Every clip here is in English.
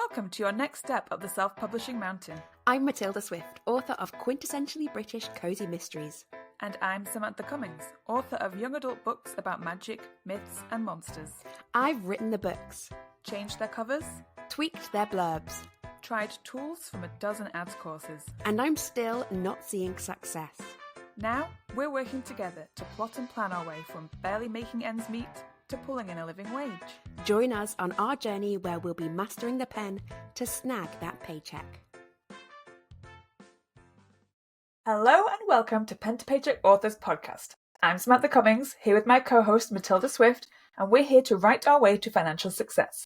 Welcome to your next step up the self-publishing mountain. I'm Matilda Swift, author of quintessentially British cozy mysteries. And I'm Samantha Cummings, author of young adult books about magic, myths and monsters. I've written the books, Changed their covers, tweaked their blurbs, tried tools from a dozen ads courses. and I'm still not seeing success. Now, we're working together to plot and plan our way from barely making ends meet to pulling in a living wage. Join us on our journey where we'll be mastering the pen to snag that paycheck. Hello and welcome to Pen to Paycheck Authors Podcast. I'm Samantha Cummings, here with my co-host Matilda Swift, and we're here to write our way to financial success.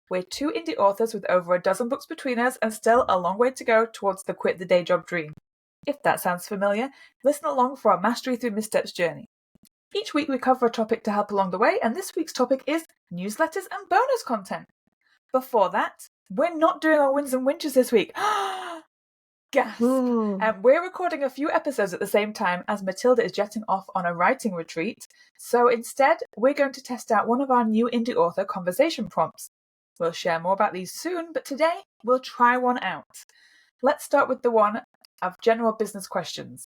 We're two indie authors with over a dozen books between us and still a long way to go towards the quit the day job dream. If that sounds familiar, listen along for our mastery through missteps journey. Each week we cover a topic to help along the way, and this week's topic is newsletters and bonus content. Before that, we're not doing our wins and winters this week. Gasp! We're recording a few episodes at the same time as Matilda is jetting off on a writing retreat, so instead we're going to test out one of our new indie author conversation prompts. We'll share more about these soon, but today we'll try one out. Let's start with the one of general business questions.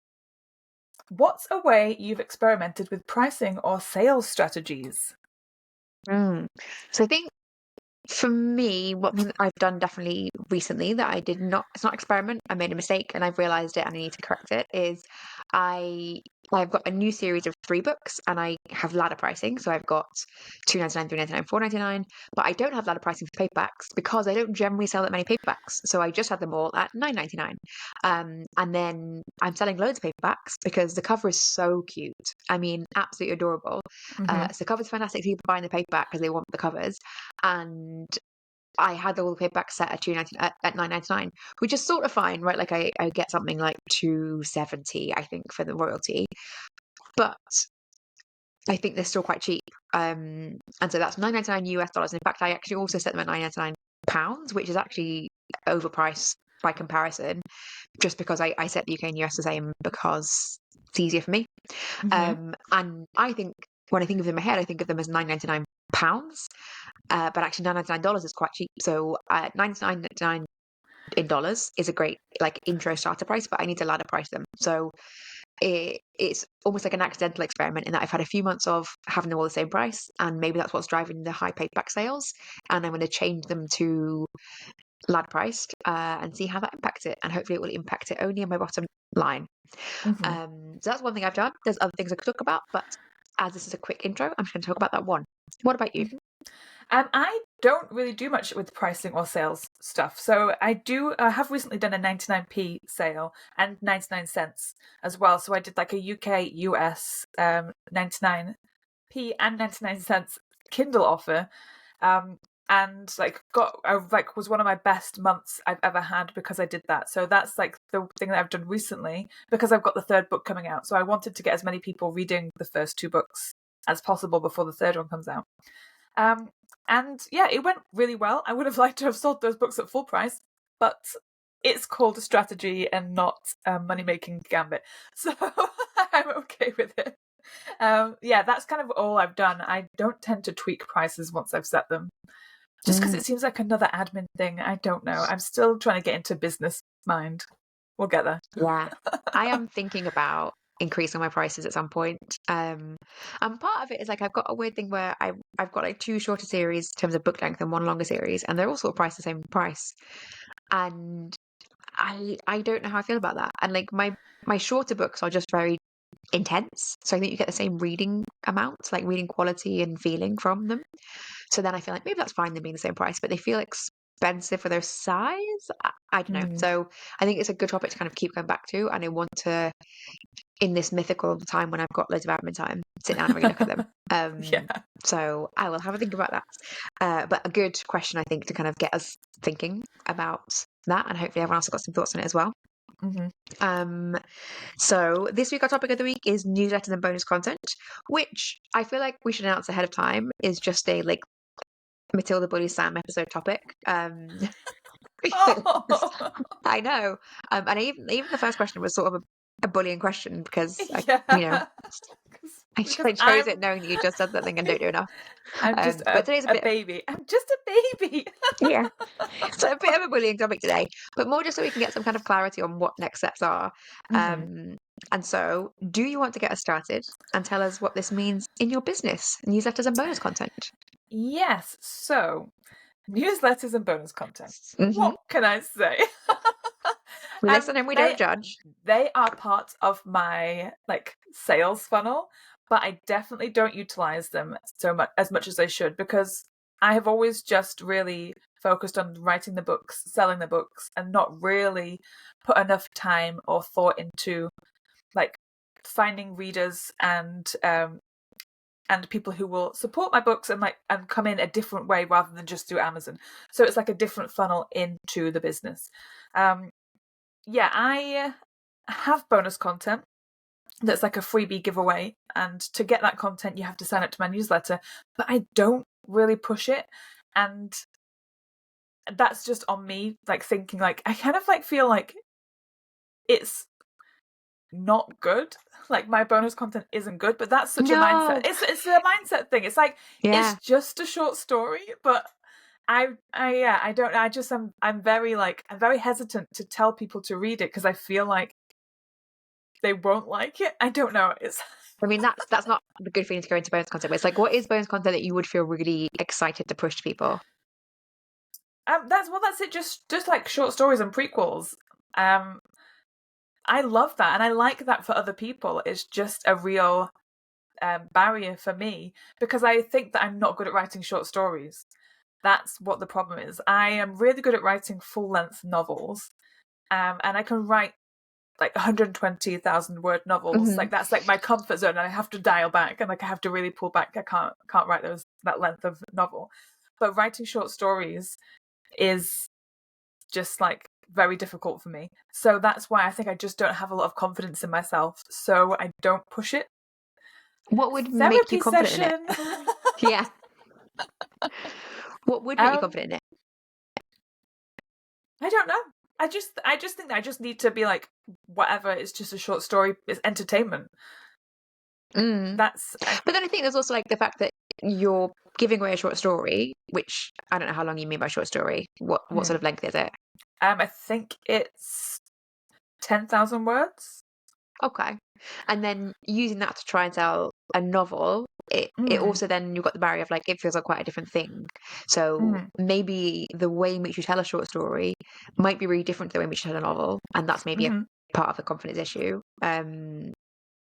What's a way you've experimented with pricing or sales strategies? So I think for me, what I've done definitely recently that I did not, it's not experiment, I made a mistake and I've realized it and I need to correct it, is I've got a new series of 3 books and I have ladder pricing. So I've got $2.99, $3.99, $4.99, but I don't have ladder pricing for paperbacks because I don't generally sell that many paperbacks. So I just had them all at $9.99. And then I'm selling loads of paperbacks because the cover is so cute. I mean, absolutely adorable. So the cover's fantastic. People buying the paperback because they want the covers. And I had all the paperbacks set at $9.99, which is sort of fine, right? Like I get something like $2.70, I think, for the royalty, but I think they're still quite cheap. And so that's $9.99 US dollars. In fact, I actually also set them at £9.99, which is actually overpriced by comparison, just because I set the UK and US the same because it's easier for me. And I think when I think of them in my head, I think of them as £9.99. But actually $9.99 is quite cheap. So $9.99 in dollars is a great like intro starter price, but I need to ladder price them. So it's almost like an accidental experiment in that I've had a few months of having them all the same price, and maybe that's what's driving the high paperback sales, and I'm going to change them to ladder priced and see how that impacts it, and hopefully it will impact it only on my bottom line. So that's one thing I've done. There's other things I could talk about, but as this is a quick intro, I'm just going to talk about that one. What about you? I don't really do much with pricing or sales stuff. So I have recently done a 99p sale and 99 cents as well. So I did like a UK, US 99p and 99 cents Kindle offer. And was one of my best months I've ever had because I did that. So that's like the thing that I've done recently because I've got the 3rd book coming out. So I wanted to get as many people reading the first 2 books as possible before the 3rd one comes out. And yeah, it went really well. I would have liked to have sold those books at full price, but it's called a strategy and not a money-making gambit. So I'm okay with it. Yeah, that's kind of all I've done. I don't tend to tweak prices once I've set them. Just because it seems like another admin thing. I don't know. I'm still trying to get into business mind. We'll get there. Yeah, I am thinking about increasing my prices at some point. And part of it is like I've got a weird thing where I've got like 2 shorter series in terms of book length and 1 longer series, and they're all sort of priced the same price. And I don't know how I feel about that. And like my shorter books are just very intense, so I think you get the same reading amount, like reading quality and feeling from them. So then I feel like maybe that's fine them being the same price, but they feel expensive for their size. I don't know. So I think it's a good topic to kind of keep going back to, and I want to, in this mythical time when I've got loads of admin time, sit down and really look at them. So I will have a think about that. But a good question, I think, to kind of get us thinking about that, and hopefully everyone else has got some thoughts on it as well. So this week our topic of the week is newsletters and bonus content, which I feel like we should announce ahead of time is just a like Matilda bullies Sam episode topic. I know, and even the first question was sort of a bullying question because I because chose it knowing that you just said something and don't do enough. I'm just But today's a a bit baby. I'm just a baby. yeah. So a bit of a bullying topic today, but more just so we can get some kind of clarity on what next steps are. Mhm. And so, do you want to get us started and tell us what this means in your business, newsletters and bonus content? Yes. So, newsletters and bonus content. Hmm. What can I say? We listen and we They don't judge. they are part of my like sales funnel, but I definitely don't utilize them so much as I should, because I have always just really focused on writing the books, selling the books, and not really put enough time or thought into like finding readers and people who will support my books and come in a different way rather than just through Amazon. So it's like a different funnel into the business. Yeah, I have bonus content that's like a freebie giveaway, and to get that content you have to sign up to my newsletter, but I don't really push it, and that's just on me, like thinking like I kind of like feel like it's not good, like my bonus content isn't good, but that's such a mindset. No. It's a mindset thing. It's like Yeah. it's just a short story, but I don't, I'm very like, I'm very hesitant to tell people to read it because I feel like they won't like it. I don't know. It's I mean, that's not the good feeling to go into bonus content. But it's like, what is bonus content that you would feel really excited to push to people? that's it. Just like short stories and prequels. Um, I love that, and I like that for other people. It's just a real barrier for me because I think that I'm not good at writing short stories. That's what the problem is. I am really good at writing full length novels, and I can write like 120,000 word novels. Hmm. Like that's like my comfort zone, and I have to dial back, and like I have to really pull back. I can't write that length of novel. But writing short stories is just like very difficult for me. So that's why I think I just don't have a lot of confidence in myself. So I don't push it. What would make you Therapy confident in it? session. Yeah. What would make you um, confident in it? I don't know. I just think that I just need to be like, whatever. It's just a short story. It's entertainment. Mm. That's But then I think there's also like the fact that you're giving away a short story, which I don't know how long you mean by short story. What sort of length is it? I think it's 10,000 words. Okay. And then using that to try and sell a novel, it Mm. also then you've got the barrier of like it feels like quite a different thing. So Mm. maybe the way in which you tell a short story might be really different to the way in which you tell a novel, and that's maybe a Mm-hmm. part of the confidence issue.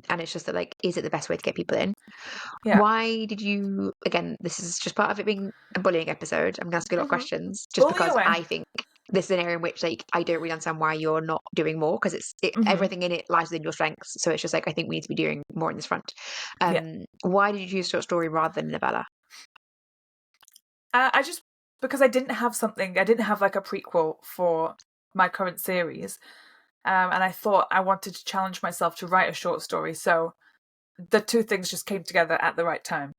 And it's just that like, is it the best way to get people in? Yeah. Why did you, again, this is just part of it being a bullying episode. I'm going to ask you a lot of Mm-hmm. questions just Bully because away. I think this is an area in which like I don't really understand why you're not doing more because Mm-hmm. everything in it lies within your strengths. So it's just like I think we need to be doing more in this front. Yeah. Why did you choose short story rather than novella? I just, because I didn't have something. I didn't have like a prequel for my current series, and I thought I wanted to challenge myself to write a short story. So the two things just came together at the right time.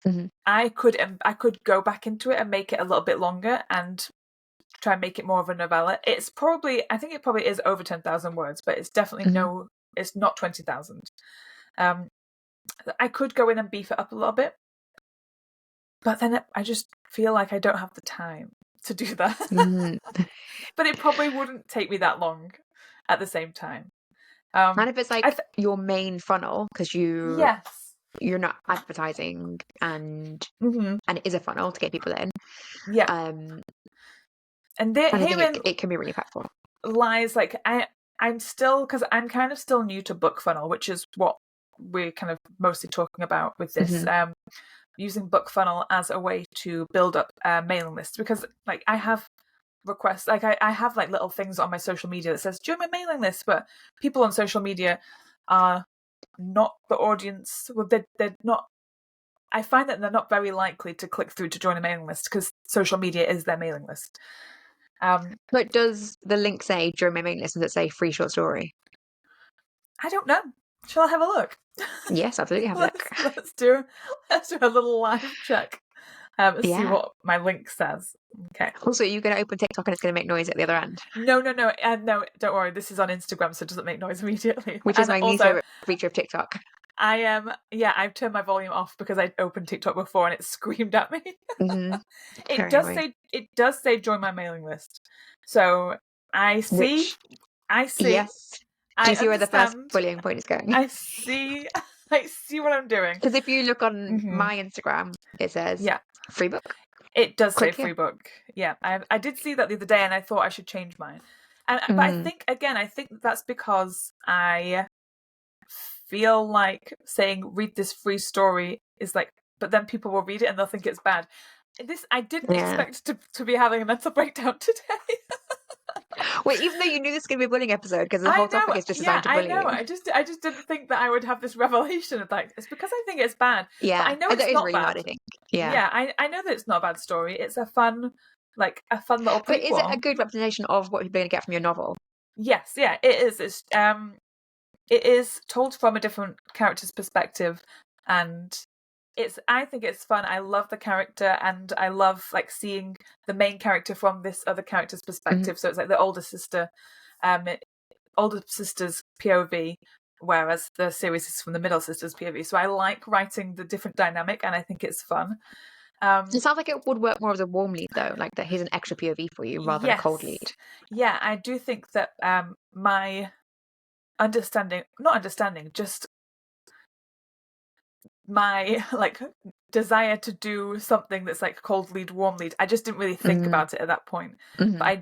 Mhm. I could go back into it and make it a little bit longer and try and make it more of a novella. It's probably, I think it probably is over 10,000 words, but it's definitely Mhm. it's not 20,000. I could go in and beef it up a little bit, but then I just feel like I don't have the time to do that. Mhm. But it probably wouldn't take me that long at the same time. And if it's I like your main funnel because yes. you're not advertising Mm-hmm. and it is a funnel to get people in. Yeah. Um, And and I think herein it can be really impactful. lies like I'm still, because I'm kind of still new to BookFunnel, which is what we're kind of mostly talking about with this. Mhm. Using BookFunnel as a way to build up mailing lists, because like I have requests, like I have like little things on my social media that says join my mailing list, but people on social media are not the audience. Well, they're not. I find that they're not very likely to click through to join a mailing list because social media is their mailing list. But does the link say during my mailing list, does it say free short story? I don't know. Shall I have a look? Yes, absolutely. Have a look. let's do a little live check. Let's see Yeah. what my link says. Okay. Also, you're going to open TikTok and it's going to make noise at the other end, No, no, don't worry. This is on Instagram, so it doesn't make noise immediately. which is And my least also, favorite feature of TikTok. I am. I've turned my volume off because I opened TikTok before and it screamed at me. Mm-hmm. It Very does annoying. say join my mailing list. So I see. Which, I see. yes. Do I you see where the first understand. bullying point is going? I see. I see what I'm doing. Because if you look on Hmm. my Instagram, it says Yeah, free book. it does say Click here. free book. Yeah, I did see that the other day, and I thought I should change mine. But I Mm, think again, I think that's because I feel like saying read this free story is like, but then people will read it and they'll think it's bad. This I didn't yeah. expect to be having a mental breakdown today. Wait, even though you knew this was going to be a bullying episode, because the I whole topic know, is just yeah, designed to I bully know. you. I just didn't think that I would have this revelation of like it's because I think it's bad, but I Yeah. know And that it's is not really hard, bad. I think. Yeah. Yeah, I know that it's not a bad story. It's a fun, like a fun little But is it a prequel. good representation of what people are going to get from your novel? Yes, yeah, it is. It is told from a different character's perspective, and I think it's fun. I love the character, and I love like seeing the main character from this other character's Mhm. perspective. So it's like the older sister's POV, whereas the series is from the middle sister's POV. So I like writing the different dynamic, and I think it's fun. It sounds like it would work more as a warm lead, though, like that here's an extra POV for you rather than a cold lead. Yes, yeah, I do think that my not understanding, just my like desire to do something that's like cold lead, warm lead. I just didn't really think Mm, about it at that point. But mhm.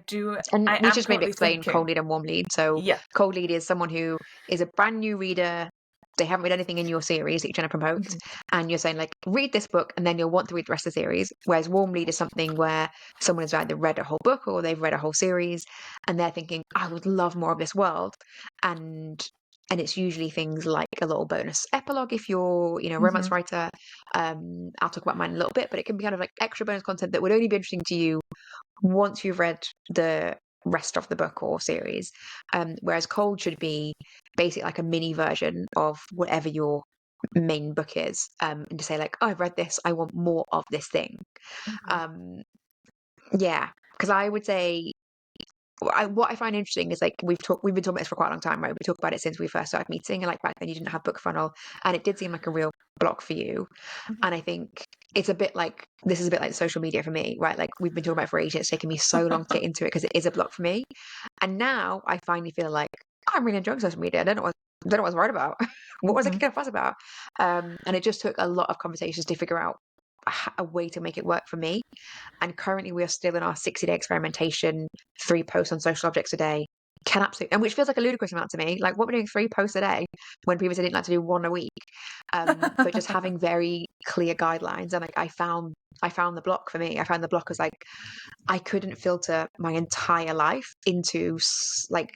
And I we am should maybe currently explain cold thinking, lead and warm lead. So, yeah. cold lead is someone who is a brand new reader. They haven't read anything in your series that you're trying to promote, Mhm, and you're saying like, read this book, and then you'll want to read the rest of the series. Whereas warm lead is something where someone has either read a whole book or they've read a whole series, and they're thinking, I would love more of this world, and it's usually things like a little bonus epilogue if you're, a romance mhm, writer. I'll talk about mine in a little bit, but it can be kind of like extra bonus content that would only be interesting to you once you've read the rest of the book or series. Whereas cold should be basically like a mini version of whatever your main book is. And to say like, oh, I've read this, I want more of this thing. mhm, Um, yeah, because I would say what I find interesting is like we've been talking about this for quite a long time, right? We talked about it since we first started meeting, and like back then you didn't have book funnel, and it did seem like a real block for you. mhm. And I think it's a bit like this is a bit like social media for me, right? Like we've been talking about it for ages. It's taken me so long to get into it because it is a block for me. And now I finally feel like I'm really enjoying social media. I don't know what I was worried about. What was I Mhm, kicking a fuss about? And it just took a lot of conversations to figure out a way to make it work for me. And currently we are still in our 60-day experimentation, 3 posts on social objects a day. Can absolutely, and which feels like a ludicrous amount to me. Like, what we're doing 3 posts a day when previously I didn't like to do one a week. But just having very clear guidelines, and like I found the block for me. I found the block as like I couldn't filter my entire life into like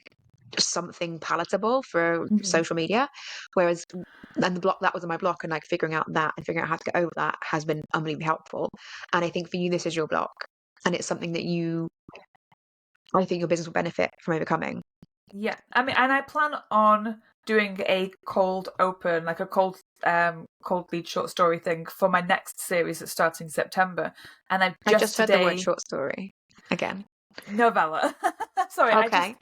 something palatable for mhm. social media, whereas and the block that was on my block, and like figuring out that and figuring out how to get over that has been unbelievably helpful. And I think for you, this is your block, and it's something that I think your business will benefit from overcoming. Yeah, I mean, and I plan on doing a cold open, like a cold lead short story thing for my next series that's starting September. And I've I just just heard the word today short story again. novella. Sorry, Okay.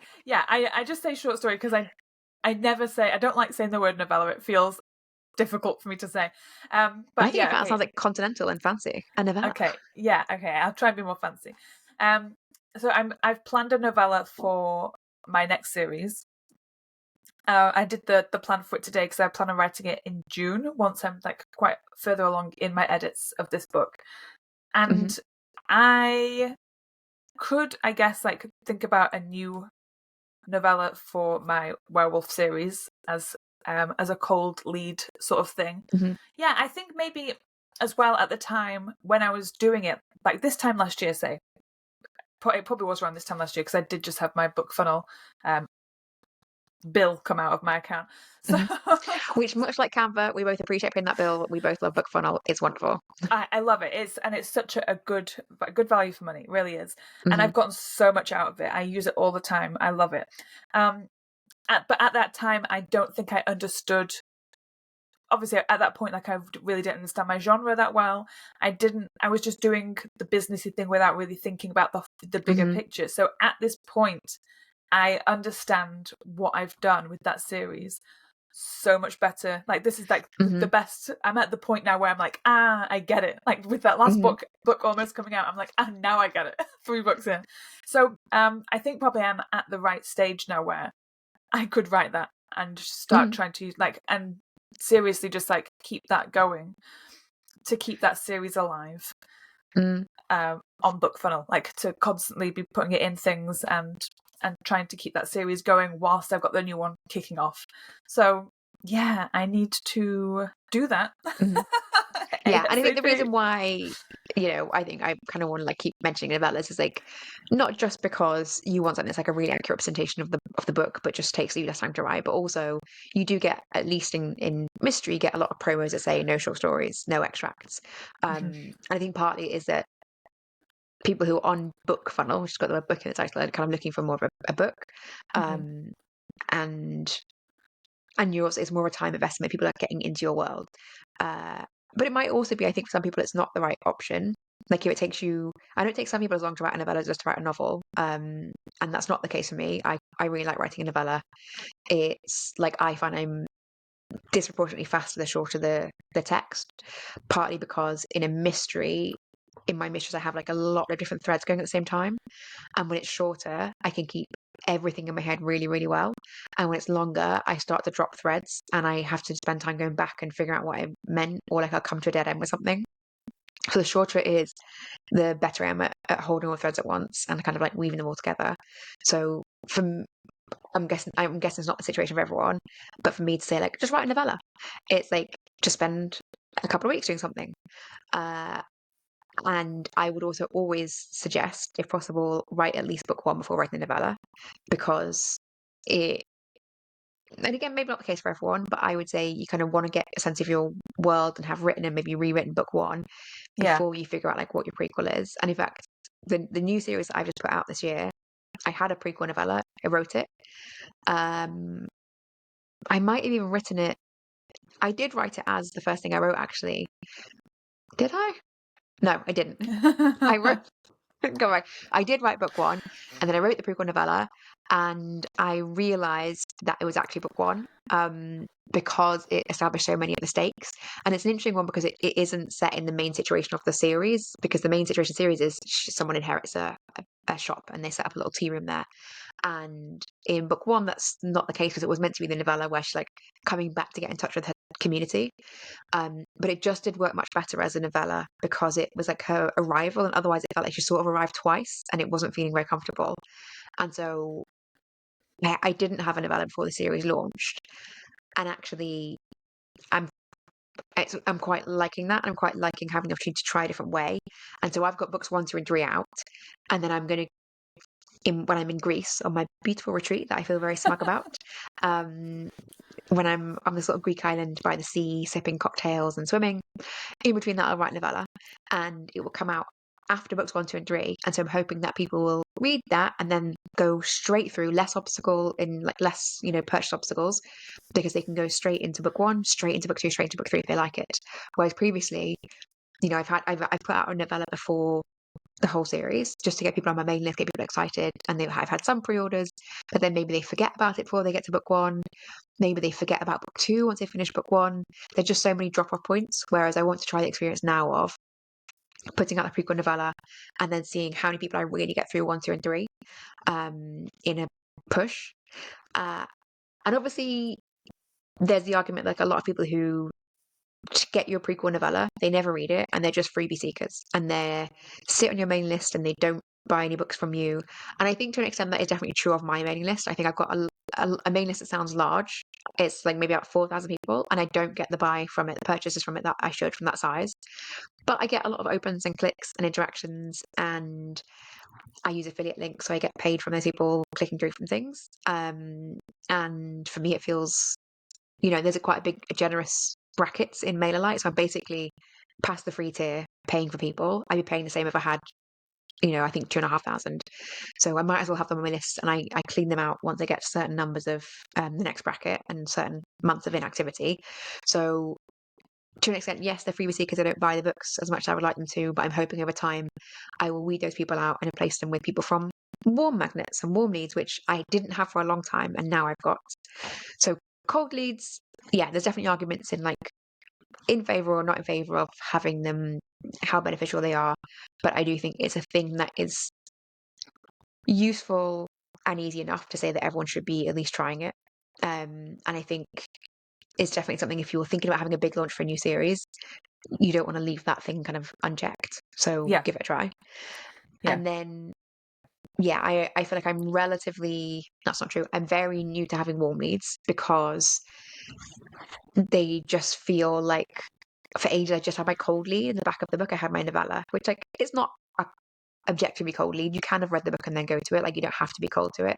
I just say short story because I never say I don't like saying the word novella. It feels difficult for me to say. I But think yeah, it sounds okay, like continental and fancy. A novella. okay, yeah, okay. I'll try and be more fancy. Um, so I've planned a novella for my next series. I did the plan for it today because I plan on writing it in June once I'm like quite further along in my edits of this book. Hmm. And I could, I guess, like think about a new novella for my werewolf series as a cold lead sort of thing. Hmm. Yeah, I think maybe as well at the time when I was doing it, like this time last year, say it probably was around this time last year because I did just have my book funnel um, bill come out of my account. So Hmm. Which, much like Canva, we both appreciate paying that bill. We both love book funnel. It's wonderful. I love it. It's such a good value for money. It really is. And Hmm. I've gotten so much out of it. I use it all the time. I love it. But at that time, I don't think I understood. Obviously, at that point, like I really didn't understand my genre that well. I was just doing the businessy thing without really thinking about the bigger Hmm. picture. So at this point, I understand what I've done with that series. so much better. Like, this is like the Mhm. best. I'm at the point now where I'm like, I get it. Like, with that last Mhm. book almost coming out, I'm like, now I get it. 3 books in. So I think probably I'm at the right stage now where I could write that and start Mhm. trying to like, and seriously just like keep that going, to keep that series alive. Mm. On BookFunnel, like to constantly be putting it in things and trying to keep that series going whilst I've got the new one kicking off. So yeah, I need to do that. Mhm. Yeah, and I think the ASAP. reason why, I think I kind of want to like keep mentioning Novellas is like not just because you want something that's like a really accurate representation of the book, but just takes you less time to write, but also you do get, at least in mystery, you get a lot of promos that say no short stories, no extracts. And I think partly is that people who are on BookFunnel, which has got the word book in the title, are kind of looking for more of a book. Um, and yours is more a time investment. People are getting into your world. But it might also be, I think, for some people, it's not the right option. Like if it takes you, I know it takes some people as long to write a novella as just to write a novel. And that's not the case for me. I really like writing a novella. It's like I find I'm disproportionately faster the shorter the text, partly because in my mysteries, I have like a lot of different threads going at the same time. And when it's shorter, I can keep everything in my head really, really well. And when it's longer, I start to drop threads and I have to spend time going back and figuring out what I meant, or like I'll come to a dead end with something. So the shorter it is, the better I am at holding all the threads at once and kind of like weaving them all together. So I'm guessing it's not the situation for everyone, but for me to say like just write a novella, it's like just spend a couple of weeks doing something. Uh, and I would also always suggest, if possible, write at least book one before writing a novella, because it, and again, maybe not the case for everyone, but I would say you kind of want to get a sense of your world and have written and maybe rewritten book one Yeah. before you figure out like what your prequel is. And in fact, the new series that I've just put out this year, I had a prequel novella. I wrote it. Um, I might have even written it. I did write it as the first thing I wrote, actually. Did I? No, I didn't. I wrote Go right. I did write book one, and then I wrote the prequel novella, and I realized that it was actually book one, because it established so many of the stakes. And it's an interesting one because it isn't set in the main situation of the series, because the main situation of the series is someone inherits a shop and they set up a little tea room there. And in book one, that's not the case because it was meant to be the novella where she's like coming back to get in touch with her community. But it just did work much better as a novella because it was like her arrival, and otherwise it felt like she sort of arrived twice and it wasn't feeling very comfortable. And so I didn't have a novella before the series launched, and actually I'm I'm quite liking that. I'm quite liking having the opportunity to try a different way. And so I've got books one, two, and three out, and then I'm going to when I'm in Greece on my beautiful retreat that I feel very smug about. Um, when I'm on this little Greek island by the sea, sipping cocktails and swimming. In between that, I'll write a novella, and it will come out after books one, two, and three. And so I'm hoping that people will read that and then go straight through, less obstacle in like less, purchase obstacles, because they can go straight into book one, straight into book two, straight into book three if they like it. Whereas previously, I've put out a novella before the whole series just to get people on my mailing list, get people excited, and I've had some pre-orders, but then maybe they forget about it before they get to book one. Maybe they forget about book two once they finish book one. There's just so many drop-off points, whereas I want to try the experience now of putting out the prequel novella and then seeing how many people I really get through one, two, and three, in a push. And obviously there's the argument, like a lot of people who get your prequel novella, they never read it, and they're just freebie seekers, and they sit on your mailing list and they don't buy any books from you. And I think to an extent that is definitely true of my mailing list. I think I've got a mailing list that sounds large. It's like maybe about 4,000 people, and I don't get the buy from it, the purchases from it that I should from that size. But I get a lot of opens and clicks and interactions, and I use affiliate links, so I get paid from those people clicking through from things. And for me, it feels, there's quite a big, generous brackets in MailerLite. So I'm basically past the free tier, paying for people. I'd be paying the same if I had, I think 2,500. So I might as well have them on my list, and I clean them out once I get to certain numbers of the next bracket and certain months of inactivity. So to an extent, yes, they're freebie seekers. I don't buy the books as much as I would like them to, but I'm hoping over time I will weed those people out and replace them with people from warm magnets and warm leads, which I didn't have for a long time, and now I've got. So cold leads, yeah, there's definitely arguments in like in favor or not in favor of having them, how beneficial they are. But I do think it's a thing that is useful and easy enough to say that everyone should be at least trying it. And I think it's definitely something, if you're thinking about having a big launch for a new series, you don't want to leave that thing kind of unchecked. So Yeah. give it a try. Yeah. And then, yeah, I feel like I'm relatively, that's not true. I'm very new to having warm leads because they just feel like, for ages I just had my cold lead. In the back of the book I had my novella, which like it's not a objectively cold lead. You can have read the book and then go to it. Like you don't have to be cold to it.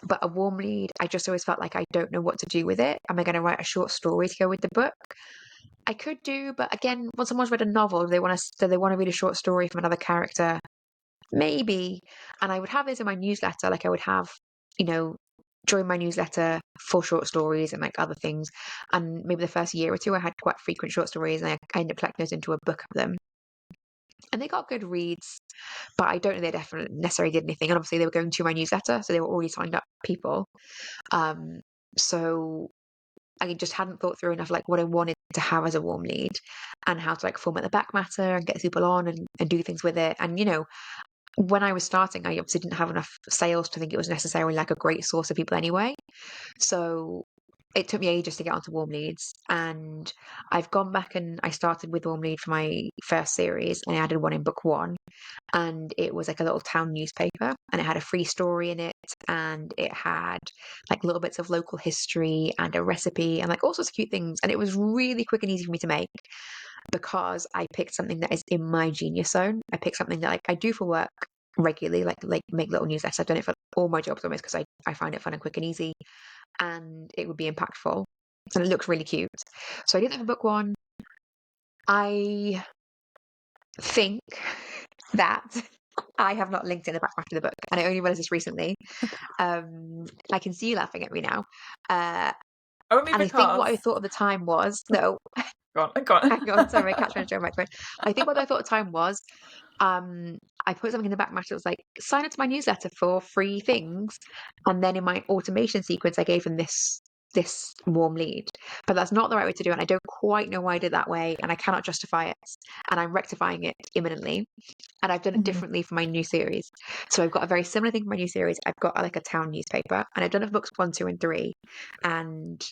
But a warm lead, I just always felt like I don't know what to do with it. Am I going to write a short story to go with the book? I could do, but again, when someone's read a novel, they want to read a short story from another character, maybe. And I would have this in my newsletter, like I would have, you know, join my newsletter for short stories and like other things. And maybe the first year or two, I had quite frequent short stories, and I ended up collecting those into a book of them. And they got good reads, but I don't know they definitely necessarily did anything. And obviously, they were going to my newsletter, so they were already signed up people. So I just hadn't thought through enough like what I wanted to have as a warm lead and how to like format the back matter and get people on and do things with it. And when I was starting, I obviously didn't have enough sales to think it was necessarily like a great source of people anyway. So it took me ages to get onto warm leads, and I've gone back and I started with warm lead for my first series, and I added one in book one, and it was like a little town newspaper, and it had a free story in it, and it had like little bits of local history and a recipe and like all sorts of cute things, and it was really quick and easy for me to make because I picked something that is in my genius zone. I picked something that like I do for work regularly, like make little newsletters. I've done it for all my jobs almost because I find it fun and quick and easy, and it would be impactful, and it looks really cute. So I did that for book one. I think that I have not linked in the back after the book, and I only realized this recently. I can see you laughing at me now. Only And I think what I because. thought at the time was, no, Go on. hang on, sorry, catch me on a microphone. I think what I thought at the time was, I put something in the back matter that was like, sign up to my newsletter for free things. And then in my automation sequence, I gave them this warm lead. But that's not the right way to do it. And I don't quite know why I did that way. And I cannot justify it. And I'm rectifying it imminently. And I've done it Mhm. differently for my new series. So I've got a very similar thing for my new series. I've got like a town newspaper. And I've done it for books 1, 2, and 3. And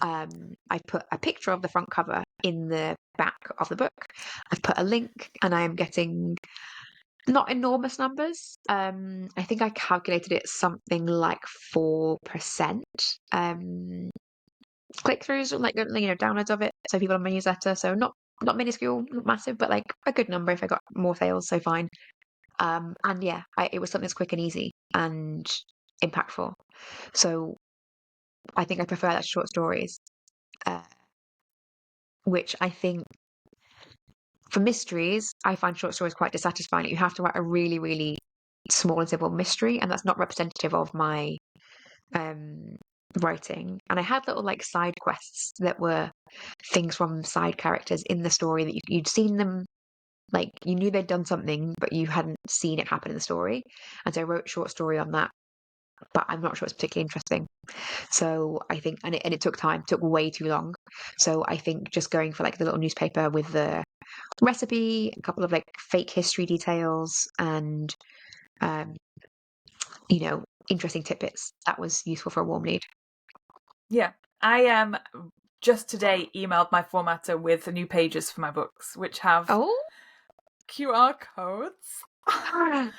I put a picture of the front cover in the back of the book. I've put a link, and I am getting not enormous numbers. I think I calculated it something like 4% click-throughs, like downloads of it. So people on my newsletter. So not minuscule, not massive, but like a good number. If I got more sales, so fine. And yeah, it was something that's quick and easy and impactful. So I think I prefer that to short stories, which I think for mysteries, I find short stories quite dissatisfying. You have to write a really, really small and simple mystery, and that's not representative of my writing. And I had little like side quests that were things from side characters in the story that you'd seen them, like you knew they'd done something, but you hadn't seen it happen in the story. And so I wrote a short story on that, but I'm not sure it's particularly interesting. So I think, and it took time, took way too long. So I think just going for like the little newspaper with the recipe, a couple of like fake history details, and um, interesting tidbits. That was useful for a warm lead. Yeah, I just today emailed my formatter with the new pages for my books, which have Oh, QR codes.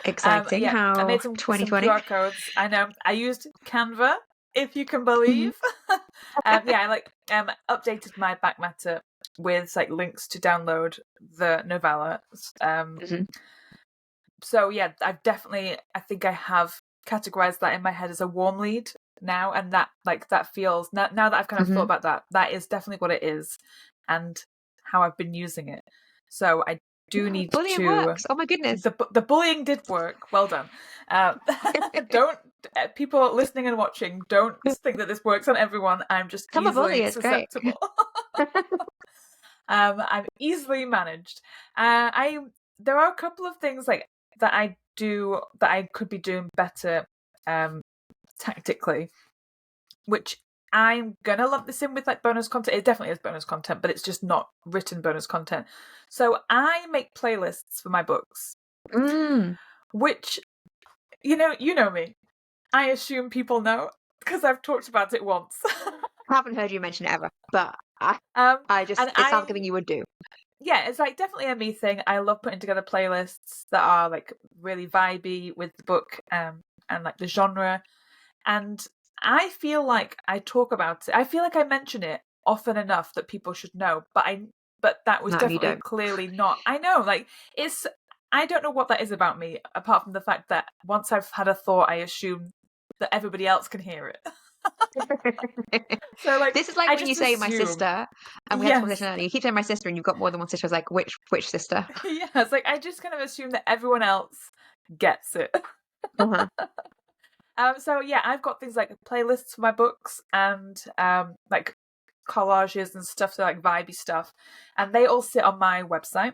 exciting! Yeah, I How made some 2020. QR codes. I know I used Canva, if you can Mhm. believe. Yeah, I like updated my back matter with like links to download the novella. Mhm. So yeah, I think I have categorized that in my head as a warm lead now, and that feels now that I've kind of thought Mhm. about that is definitely what it is, and how I've been using it. So I do need Bullying to. works. Oh my goodness. The bullying did work. Well done. Don't people listening and watching don't think that this works on everyone. I'm just I'm a bully. easily It's great. susceptible. I'm easily managed. I There are a couple of things like that I do that I could be doing better tactically, which I'm gonna lump this in with like bonus content. It definitely is bonus content, but it's just not written bonus content. So I make playlists for my books, Mm. which you know me. I assume people know because I've talked about it once. I haven't heard you mention it ever, but um, I just, and it sounds like something you would do. yeah, it's like definitely a me thing. I love putting together playlists that are like really vibey with the book, and like the genre. And I feel like I talk about it. I feel like I mention it often enough that people should know. But that was No, you definitely don't. clearly not. I know, like it's. I don't know what that is about me, apart from the fact that once I've had a thought, I assume that everybody else can hear it. So like, This is like I when you just say my assume. sister, and we had this Yes. conversation earlier. You keep saying my sister, and you've got more than one sister. I was like, which sister? Yeah, it's like I just kind of assume that everyone else gets it. Uh-huh. So yeah, I've got things like playlists for my books and like collages and stuff, so like vibey stuff, and they all sit on my website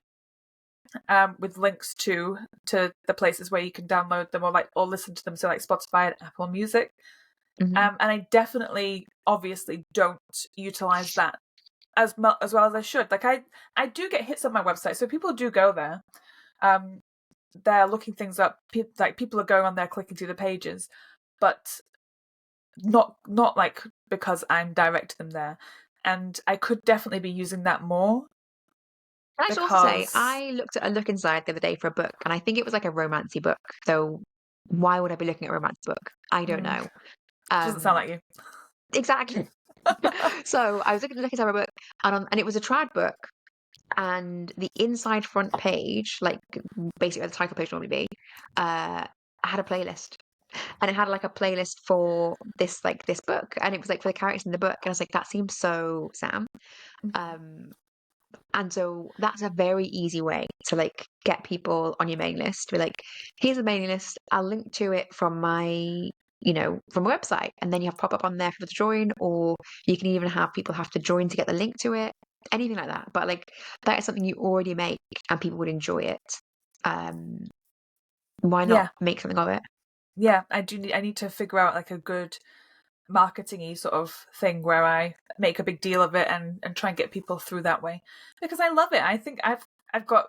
with links to the places where you can download them or listen to them, so like Spotify and Apple Music. Mhm. And I definitely, obviously, don't utilize that as well as I should. Like I do get hits on my website, so people do go there. Um, they're looking things up. Like people are going on there, clicking through the pages, but not like because I'm directing them there. And I could definitely be using that more Can I should also say, because I looked at a look inside the other day for a book, and I think it was like a romancy book. So why would I be looking at a romance book? I don't know. doesn't sound Um, like you. exactly. So I was looking inside a book, and it was a trad book, and the inside front page, like basically where the title page normally be, had a playlist. And it had like a playlist for this book, and it was like for the characters in the book. And I was like, that seems so Sam. Um, and so that's a very easy way to like get people on your mailing list. Be like, here's a mailing list. I'll link to it from from a website, and then you have pop up on there for people to join, or you can even have people have to join to get the link to it, anything like that. But like that is something you already make, and people would enjoy it. Um, why not Yeah, make something of it? yeah. I need to figure out like a good marketing-y sort of thing where I make a big deal of it and try and get people through that way, because I love it. I think I've got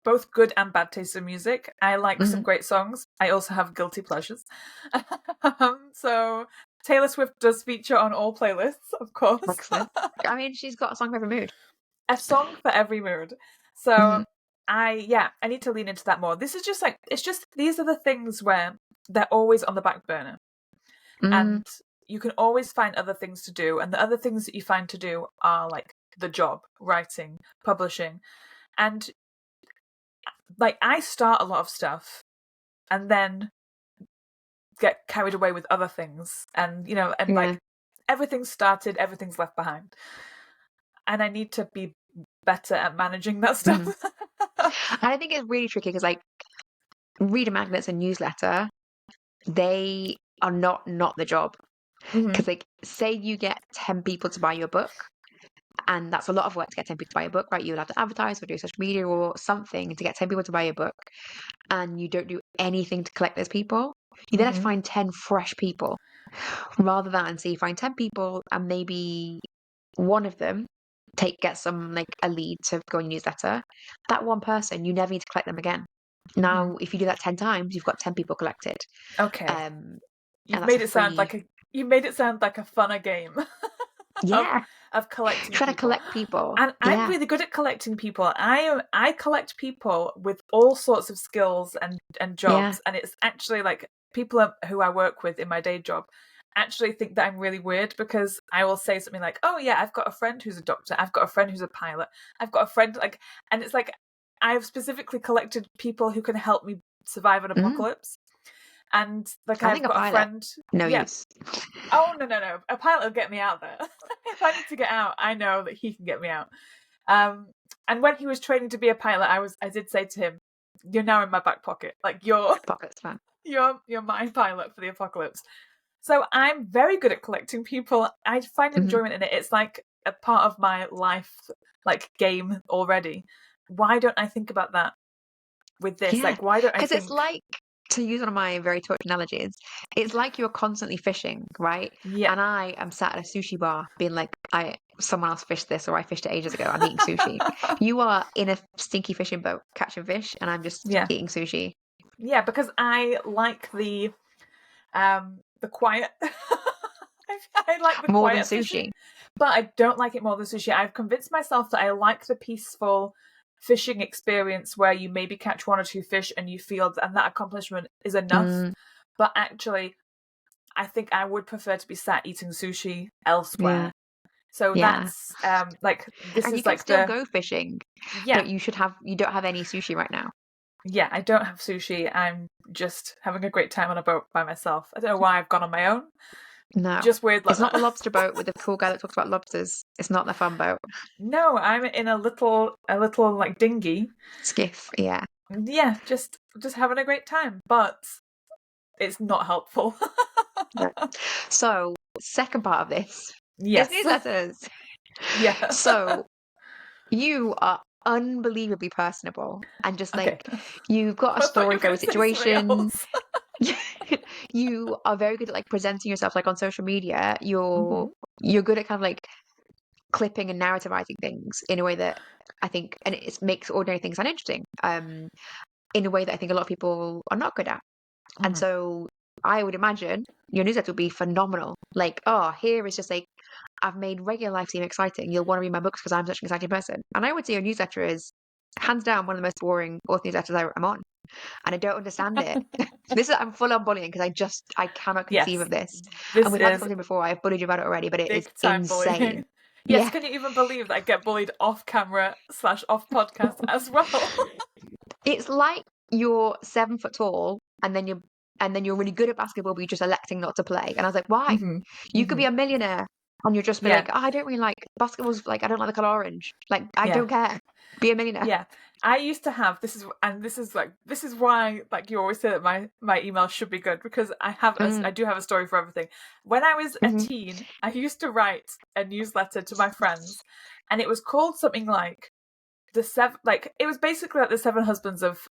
both good and bad taste in music. I like some Mhm. great songs. I also have guilty pleasures. So Taylor Swift does feature on all playlists, of course. Excellent. I mean, she's got a song for every mood. A song for every mood. So Mhm. I need to lean into that more. This is just like, it's just, these are the things where they're always on the back burner, Mm, and you can always find other things to do, and the other things that you find to do are like the job, writing, publishing. And like I start a lot of stuff and then get carried away with other things, and and yeah. like everything's started, everything's left behind, and I need to be better at managing that stuff. Mhm. And I think it's really tricky because, like, reader magnets and newsletter, they are not the job. Hmm. Because, like, say you get 10 people to buy your book, and that's a lot of work to get 10 people to buy your book, right? You'll have to advertise or do social media or something to get 10 people to buy your book, and you don't do anything to collect those people. You then have to Hmm. find 10 fresh people rather than, say, you find 10 people and maybe one of them get some like a lead to go on your newsletter. That one person, you never need to collect them again. Hmm. Now, if you do that 10 times, you've got 10 people collected. Okay, Um, and you've that's a made it sound free, like a you made it sound like a funner game of yeah, collecting trying to people. collect people. And I'm Yeah, really good at collecting people. I collect people with all sorts of skills and yeah. jobs, and it's actually like people who I work with in my day job actually think that I'm really weird, because I will say something like, "Oh yeah, I've got a friend who's a doctor. I've got a friend who's a pilot. I've got a friend like," and it's like I've specifically collected people who can help me survive an Mm. apocalypse. And like I I've think a got a pilot, friend, no yeah. use. Oh no, a pilot will get me out there. If I need to get out, I know that he can get me out. Um, and when he was training to be a pilot, I did say to him, "You're now in my back pocket. Like Pockets fan. you're my pilot for the apocalypse." So I'm very good at collecting people. I find Mhm. enjoyment in it. It's like a part of my life, like game already. Why don't I think about that with this? Yeah, Like, why don't I because it's think? like to use one of my very torch analogies, it's like you're constantly fishing, right? Yeah. And I am sat at a sushi bar being like, someone else fished this, or I fished it ages ago. I'm eating sushi. You are in a stinky fishing boat catching fish, and I'm just Yeah. eating sushi. Yeah, because I like the quiet. I like the More than quiet fishing, sushi. but I don't like it more than sushi. I've convinced myself that I like the peaceful fishing experience where you maybe catch one or two fish and you feel, and that accomplishment is enough. Mm, But actually, I think I would prefer to be sat eating sushi elsewhere. yeah, So yeah. that's like this And you is can like still the go fishing, yeah. but you don't have any sushi right now. Yeah, I don't have sushi. I'm just having a great time on a boat by myself. I don't know why I've gone on my own. No. Just weird like It's not the that. lobster boat with the cool guy that talks about lobsters. It's not the fun boat. No, I'm in a little like dinghy. Skiff, yeah. Yeah, just having a great time, but it's not helpful. No. So, second part of this is Yes. newsletters. Yeah. So, you are unbelievably personable and just Okay. like you've got a I thought you story were for going every to say something situation. else. You are very good at like presenting yourself like on social media. You're Mhm. you're good at kind of like clipping and narrativizing things in a way that I think, and it makes ordinary things sound interesting. In a way that I think a lot of people are not good at. And Mhm. so I would imagine your newsletter would be phenomenal. Like, oh, here is just like, I've made regular life seem exciting. You'll want to read my books because I'm such an exciting person. And I would say your newsletter is hands down one of the most boring author newsletters I'm on. And I don't understand it. I'm full on bullying because I cannot conceive Yes. of this. And This we've had this is conversation before. I've bullied you about it already, but it is big time insane. bullying. Yes, Yeah. can you even believe that I get bullied off camera / off podcast as well? It's like you're 7 foot tall and then you're really good at basketball, but you're just electing not to play. And I was like, why? hmm You could hmm be a millionaire and you'll just be Yeah, like, oh, I don't really like basketball's like I don't like the color orange. Like I yeah, don't care. Be a millionaire. yeah. I used to have this is why like you always say that my email should be good because Mm, I do have a story for everything. When I was a hmm teen, I used to write a newsletter to my friends, and it was called something like the seven like it was basically like the seven husbands of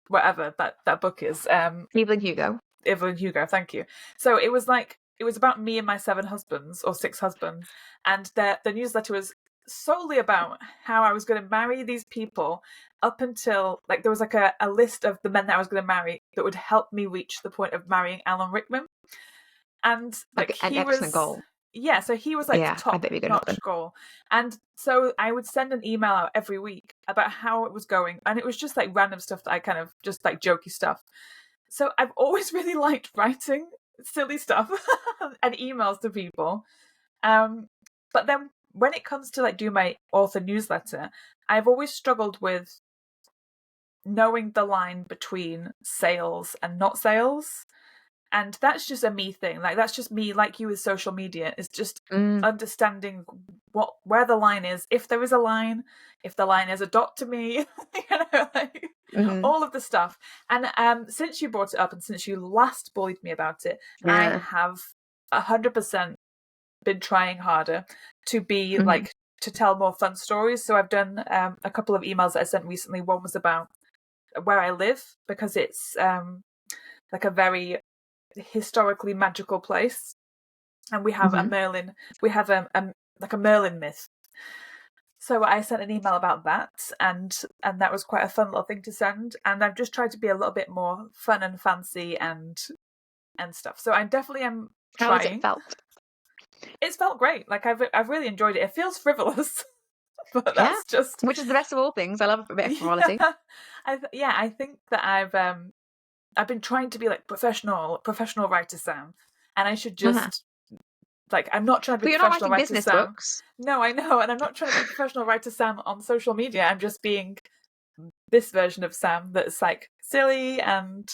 whatever that book is. Evelyn Hugo. Evelyn Hugo, thank you. So it was like it was about me and my seven husbands or six husbands, and the newsletter was solely about how I was going to marry these people up until like there was like a list of the men that I was going to marry that would help me reach the point of marrying Alan Rickman, and like Like an he excellent was goal. yeah, so he was like the Yeah, I top bet you're a good notch husband. goal, and so I would send an email out every week about how it was going, and it was just like random stuff that I kind of just like jokey stuff. So I've always really liked writing silly stuff and emails to people. But then when it comes to like do my author newsletter, I've always struggled with knowing the line between sales and not sales. And that's just a me thing. Like that's just me, like you with social media, is just Mm, understanding where the line is, if there is a line, if the line is a dot to me, like hmm all of the stuff. And since you brought it up and since you last bullied me about it, I Yeah. have 100% been trying harder to be hmm like to tell more fun stories. So I've done a couple of emails that I sent recently. One was about where I live because it's like a very historically magical place, and we have a hmm Merlin. We have like a Merlin myth. So I sent an email about that, and that was quite a fun little thing to send. And I've just tried to be a little bit more fun and fancy and stuff. So I definitely am How has it trying. felt? It's felt great. Like I've really enjoyed it. It feels frivolous, but Yeah. that's just Which is the best of all things. I love a bit of frivolity. yeah. I think that I've been trying to be like professional writer Sam, and I should Uh-huh. just like I'm not trying to But be you're not professional writing writer business Sam. books. No, I know, and I'm not trying to be professional writer Sam on social media. I'm just being this version of Sam that's like silly and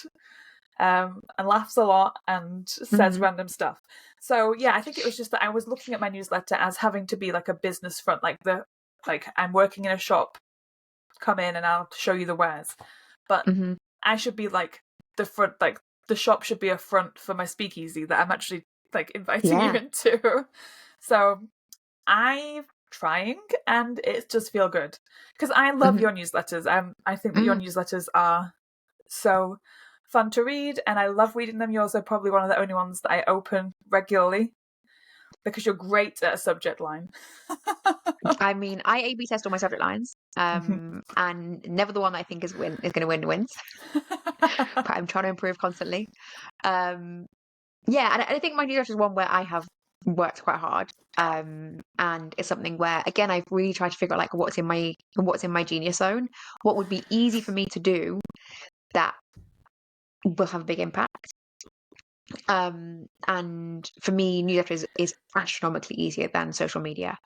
laughs a lot and says hmm random stuff. So yeah, I think it was just that I was looking at my newsletter as having to be like a business front, like I'm working in a shop, come in and I'll show you the wares. But hmm I should be like the front, like the shop should be a front for my speakeasy that I'm actually like inviting you Yeah. into. So I'm trying, and it just feel good because I love hmm your newsletters. I think that your mm newsletters are so fun to read, and I love reading them. Yours are probably one of the only ones that I open regularly because you're great at a subject line. I mean, I A/B test all my subject lines, and never the one that I think is going to win wins. But I'm trying to improve constantly. Yeah, and I think my newsletter is one where I have worked quite hard, and it's something where again I've really tried to figure out like what's in my genius zone, what would be easy for me to do that will have a big impact. And for me, newsletter is astronomically easier than social media.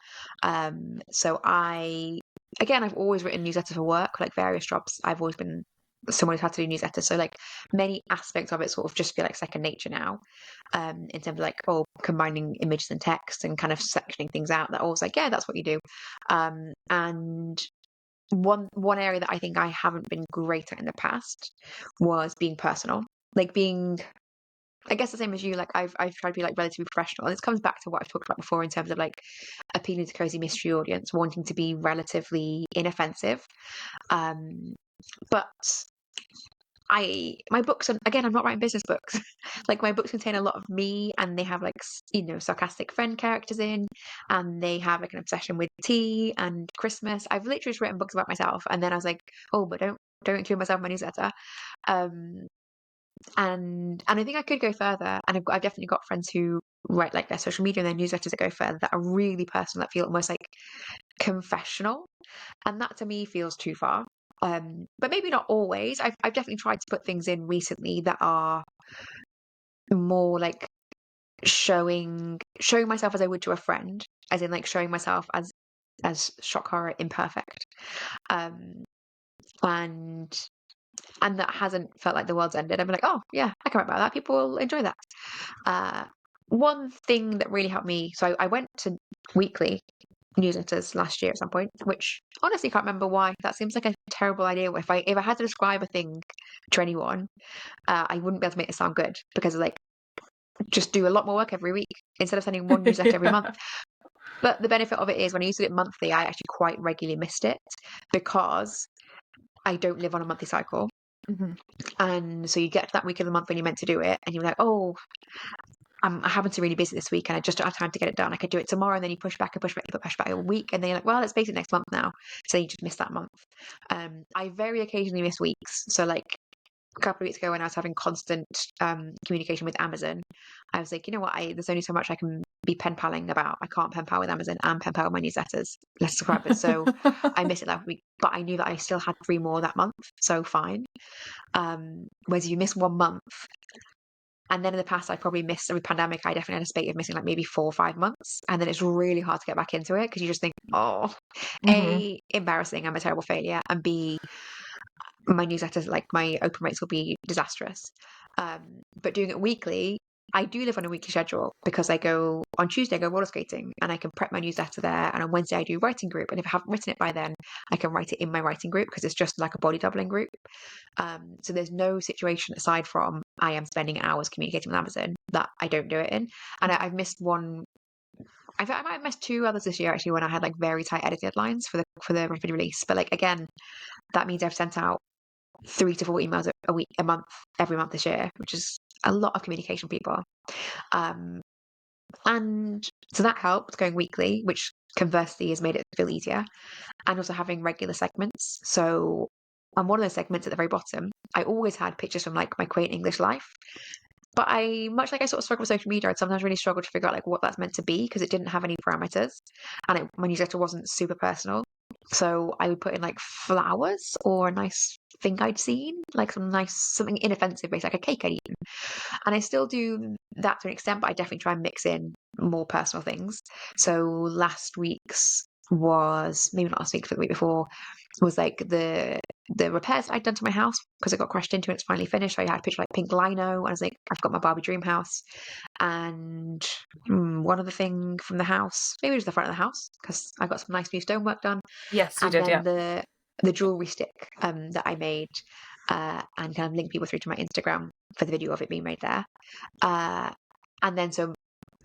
So I've always written newsletters for work, like various jobs. I've always been someone who's had to do newsletters. So like many aspects of it sort of just feel like second nature now. In terms of like, combining images and text and kind of sectioning things out, that I was like, yeah, that's what you do. And one area that I think I haven't been great at in the past was being personal. Like being, I guess the same as you, like I've tried to be like relatively professional. And this comes back to what I've talked about before in terms of like appealing to cozy mystery audience, wanting to be relatively inoffensive. But my books are, again, I'm not writing business books. Like my books contain a lot of me, and they have like sarcastic friend characters in, and they have like an obsession with tea and Christmas. I've literally just written books about myself, and then I was like, oh, but don't include myself in my newsletter. And I think I could go further, and I've definitely got friends who write like their social media and their newsletters that go further, that are really personal, that feel almost like confessional, and that to me feels too far. But maybe not always. I've definitely tried to put things in recently that are more like showing myself as I would to a friend, as in like showing myself as shock horror imperfect, um, and that hasn't felt like the world's ended. I'm like, oh yeah, I can write about that. People will enjoy that. One thing that really helped me, so I went to weekly newsletters last year at some point, which honestly can't remember why. That seems like a terrible idea. If I had to describe a thing to anyone, I wouldn't be able to make it sound good, because like just do a lot more work every week instead of sending one newsletter every month. But the benefit of it is when I used to do it monthly, I actually quite regularly missed it because I don't live on a monthly cycle. And so you get to that week of the month when you're meant to do it, and you're like, oh, I happen to be really busy this week, and I just don't have time to get it done. I could do it tomorrow, and then you push back and push back, you push back a week, and then you're like, well, it's basically next month now. So you just miss that month. I very occasionally miss weeks. So like a couple of weeks ago when I was having constant communication with Amazon, I was like, you know what, there's only so much I can be pen paling about. I can't pen pal with Amazon and pen pal with my newsletters. Let's subscribers. So I missed it that week, but I knew that I still had 3 more that month. So fine. Whereas you miss 1 month, and then in the past, I probably missed, with pandemic, I definitely had a spate of missing like maybe 4 or 5 months. And then it's really hard to get back into it because you just think, oh, A, embarrassing, I'm a terrible failure. And B, my newsletters, like my open rates will be disastrous. But doing it weekly, I do live on a weekly schedule because on Tuesday, I go roller skating, and I can prep my newsletter there. And on Wednesday, I do writing group. And if I haven't written it by then, I can write it in my writing group because it's just like a body doubling group. So there's no situation aside from I am spending hours communicating with Amazon that I don't do it in. And I've missed one. I might have missed 2 others this year actually, when I had like very tight edit deadlines for the rapid release. But like again, that means I've sent out 3 to 4 emails a month, every month this year, which is a lot of communication, people. And so that helped going weekly, which conversely has made it feel easier, and also having regular segments. So on one of those segments at the very bottom, I always had pictures from like my quaint English life. But much like I sort of struggle with social media, I'd sometimes really struggle to figure out like what that's meant to be because it didn't have any parameters, and my newsletter wasn't super personal. So I would put in like flowers or a nice thing I'd seen, like something inoffensive, basically like a cake I'd eaten. And I still do that to an extent, but I definitely try and mix in more personal things. So last week's was, maybe not last week, but the week before, was like the repairs I'd done to my house because it got crashed into and it's finally finished. So I had a picture of like pink lino, and I was like, I've got my Barbie dream house. And one other thing from the house, maybe just the front of the house, because I got some nice new stonework done. Yes, you And did, then yeah. the jewelry stick that I made, and kind of link people through to my Instagram for the video of it being made there. And then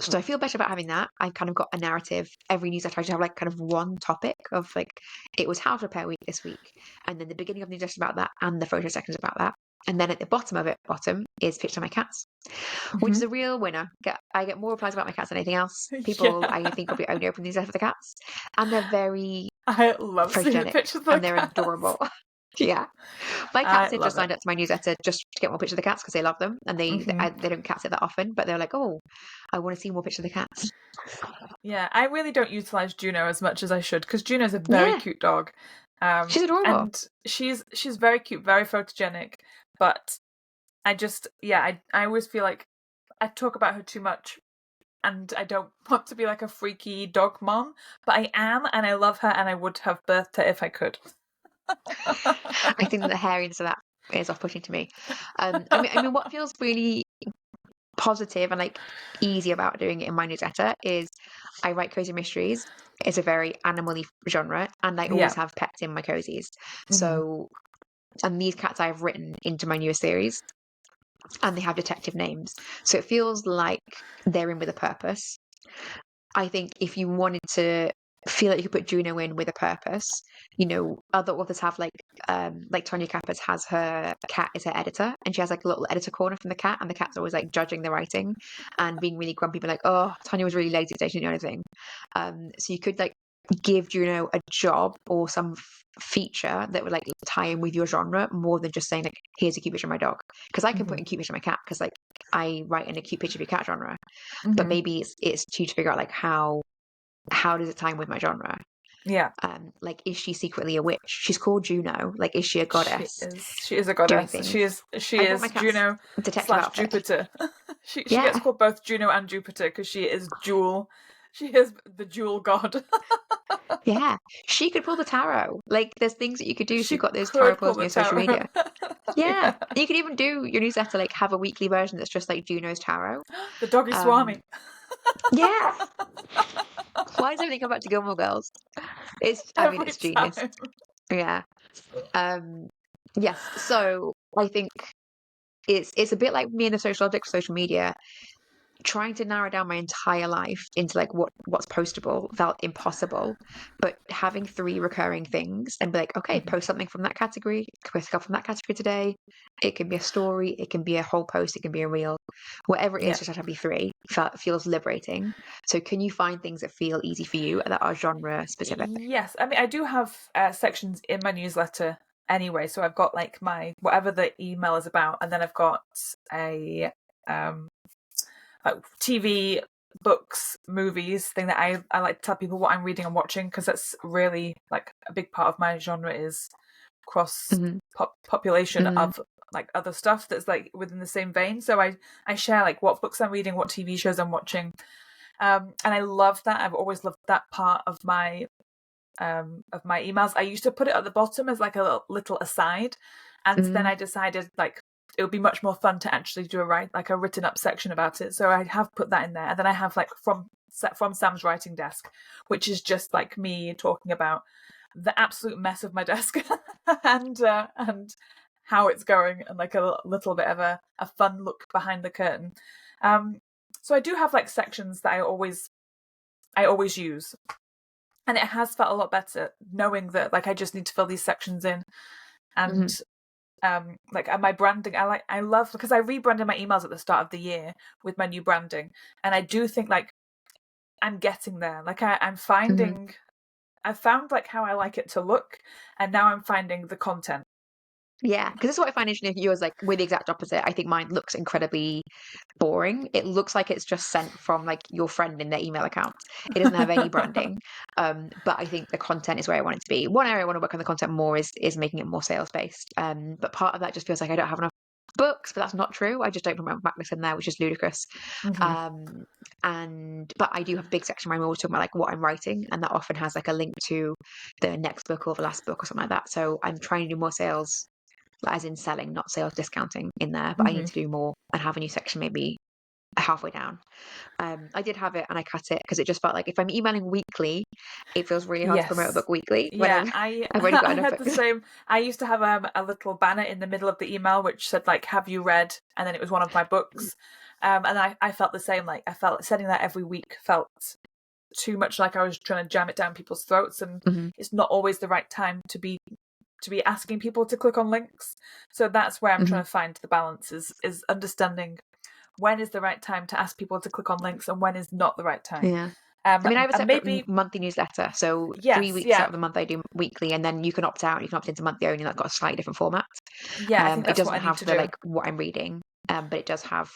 so I feel better about having that. I've kind of got a narrative. Every newsletter I just have like kind of one topic of like, it was house repair week this week, and then the beginning of the newsletter about that, and the photo section is about that. And then at the bottom is pictures of my cats, which is a real winner. I get more replies about my cats than anything else. People, I think, will be only open these for the cats, and they're very I love seeing the photogenic, pictures of the and they're cats. adorable. Yeah, my I cats have just love it. signed up to my newsletter just to get more pictures of the cats because they love them, and they don't cat sit that often, but they're like, oh, I want to see more pictures of the cats. Yeah, I really don't utilize Juno as much as I should because Juno's a very Yeah, cute dog. she's adorable. And she's very cute, very photogenic, but I always feel like I talk about her too much and I don't want to be like a freaky dog mom, but I am and I love her and I would have birthed her if I could. I think the hairiness of that is off-putting to me. I mean, what feels really positive and like easy about doing it in my newsletter is I write cozy mysteries. It's a very animal-y genre, and I always have pets in my cozies. So, and these cats I've written into my newest series, and they have detective names. So it feels like they're in with a purpose. I think if you wanted to feel like you could put Juno in with a purpose, you know, other authors have like Tonya Capers has her cat is her editor, and she has like a little editor corner from the cat, and the cat's always like judging the writing and being really grumpy, but like, oh, Tonya was really lazy today, she didn't do anything. So you could like give Juno a job or some feature that would like tie in with your genre more than just saying like, here's a cute picture of my dog, because I can put in cute picture of my cat because like I write in a cute picture of your cat genre, but maybe it's to figure out like how does it tie in with my genre. Yeah. Like, is she secretly a witch? She's called Juno. Like, is she a goddess? She is a Doing goddess. things. She I is want my cat's Juno detective / outfit. Jupiter. she Yeah. gets called both Juno and Jupiter because she is Jewel. She is the Jewel god. Yeah. She could pull the tarot. Like, there's things that you could do if She you've got those tarot could pull pulls on the your social media. tarot. Yeah. You could even do your newsletter, like, have a weekly version that's just like Juno's tarot. The doggy swami. Yeah. Why does everything come back to Gilmore Girls? Every It's genius. time. Yeah. Yes. So I think it's a bit like me and the social object of social media. Trying to narrow down my entire life into like what's postable felt impossible, but having 3 recurring things and be like, okay, post something from that category, post stuff from that category today. It can be a story, it can be a whole post, it can be a reel, whatever it is. Just have to be 3. Feels liberating. So can you find things that feel easy for you that are genre specific? Yes, I mean I do have sections in my newsletter anyway. So I've got like my whatever the email is about, and then I've got a TV, books, movies thing that I like to tell people what I'm reading and watching, because that's really like a big part of my genre is cross population of like other stuff that's like within the same vein. So I share like what books I'm reading, what TV shows I'm watching, and I love that. I've always loved that part of my emails. I used to put it at the bottom as like a little aside, and then I decided like it would be much more fun to actually do a written up section about it. So I have put that in there, and then I have like from Sam's writing desk, which is just like me talking about the absolute mess of my desk and how it's going, and like a little bit of a fun look behind the curtain. So I do have like sections that I always use, and it has felt a lot better knowing that like I just need to fill these sections in. And like my branding, I love, because I rebranded my emails at the start of the year with my new branding, and I do think like I'm getting there. Like I'm finding I found like how I like it to look, and now I'm finding the content. Yeah, because this is what I find interesting. Yours, like, we're the exact opposite. I think mine looks incredibly boring. It looks like it's just sent from like your friend in their email account. It doesn't have any branding. But I think the content is where I want it to be. One area I want to work on the content more is making it more sales based. But part of that just feels like I don't have enough books, but that's not true. I just don't put my backlist in there, which is ludicrous. But I do have a big section where I'm always talking about like what I'm writing, and that often has like a link to the next book or the last book or something like that. So I'm trying to do more sales, as in selling, not sales discounting in there, but I need to do more and have a new section maybe halfway down. I did have it and I cut it because it just felt like if I'm emailing weekly, it feels really hard to promote a book weekly when I've already got I enough had the books. same. I used to have a little banner in the middle of the email which said like, have you read, and then it was one of my books. And I felt the same. Like I felt setting that every week felt too much like I was trying to jam it down people's throats, and it's not always the right time to be to be asking people to click on links. So that's where I'm Mhm. trying to find the balance, is understanding when is the right time to ask people to click on links and when is not the right time. Yeah. I mean, I have a And separate maybe monthly newsletter. So 3 yes, weeks out yeah, of the month I do weekly, and then you can opt out. You can opt into monthly only. And that's got a slightly different format. yeah. I think It that's what doesn't I need have to the do. like what I'm reading, but it does have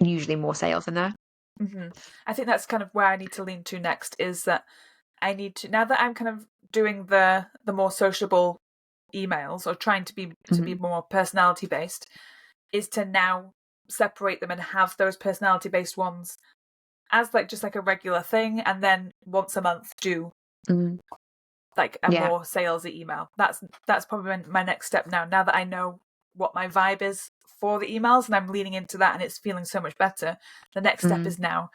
usually more sales in there. I think that's kind of where I need to lean to next, is that I need to, now that I'm kind of doing the more sociable emails, or trying to be Mhm. more personality based, is to now separate them and have those personality based ones as like just like a regular thing, and then once a month do Mhm. like a Yeah. more salesy email. That's probably my next step now. Now that I know what my vibe is for the emails and I'm leaning into that and it's feeling so much better, the next step Mhm. is now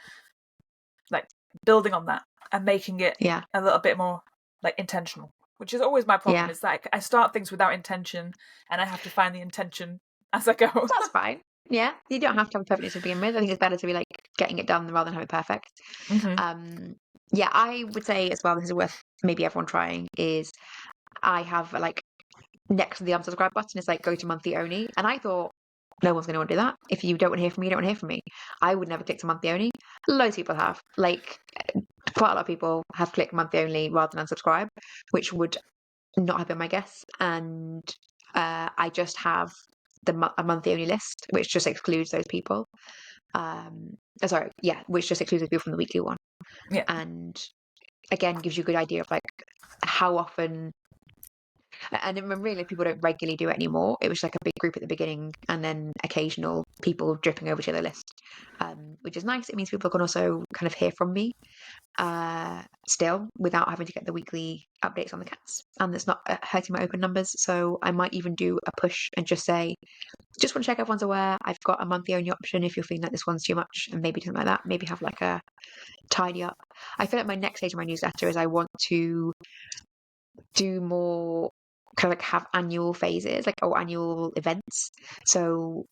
like building on that and making it Yeah. a little bit more like intentional, which is always my problem. Yeah. Is like I start things without intention and I have to find the intention as I go. That's fine. Yeah. You don't have to have a perfect to begin with. I think it's better to be like getting it done rather than have it perfect. hmm Yeah, I would say as well, this is worth maybe everyone trying, is I have like next to the unsubscribe button is like go to monthly only. And I thought no one's going to want to do that. If you don't want to hear from me, you don't want to hear from me. I would never click to monthly only. Loads of people have. Like quite a lot of people have clicked monthly only rather than unsubscribe, which would not have been my guess. And I just have a monthly only list, which just excludes those people. Sorry, yeah, which just excludes those people from the weekly one. Yeah. And again, gives you a good idea of like how often. And then really, people don't regularly do it anymore. It was like a big group at the beginning, and then occasional people dripping over to the list, which is nice. It means people can also kind of hear from me still without having to get the weekly updates on the cats, and it's not hurting my open numbers. So I might even do a push and just say, just want to check everyone's aware. I've got a monthly only option if you're feeling like this one's too much, and maybe something like that. Maybe have like a tidy up. I feel like my next stage of my newsletter is I want to do more kind of like have annual phases, like annual events. So